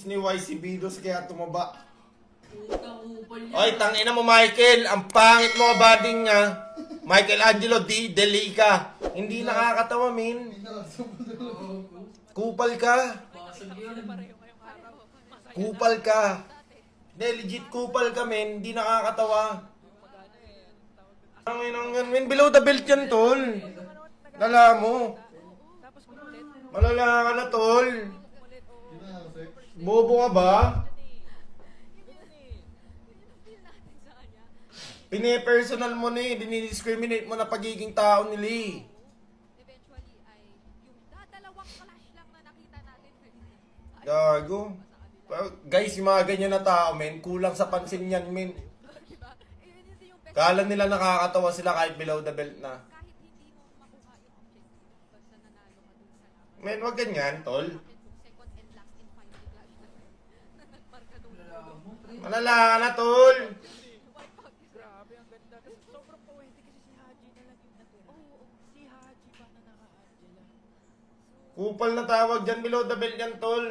ni YC Bidos kaya tumaba. Kupal yan. Oy, tangina mo Michael, ang pangit mo bading nga. Michael Angelo Di Delica. Hindi nakakatawa, min. Kupal ka. Basag yun. Kupal ka. Hindi, legit kupal ka, men. Hindi nakakatawa. Ang inang yan, men. Below the belt yan, tol. Lala mo. Malala ka na, tol. Bobo ka ba? Pine-personal mo na eh. Dinidiscriminate mo na pagiging tao ni Lee. Eventually ay yung dadalawang clash lang na nakita natin. Gago. Guys, yung mga ganyan na tao, men, kulang sa pansin yan, men. Diba? Eh, yun hindi yung best. Kala nila nakakatawa sila kahit below the belt na. Kahit hindi mo makuha yung objective, basta nanalo ka dun sa laban. Men, wag ganyan, tol. Second and last in final clash na nagmarka nung Wala mo, pre. Malala ka na, tol. Grabe, ang ganda. Kasi sobrang poetic kasi si Haji na lang yung natira. Si Haji pa na naka-Angela. Kupal na tawag dyan, below the belt yan, tol.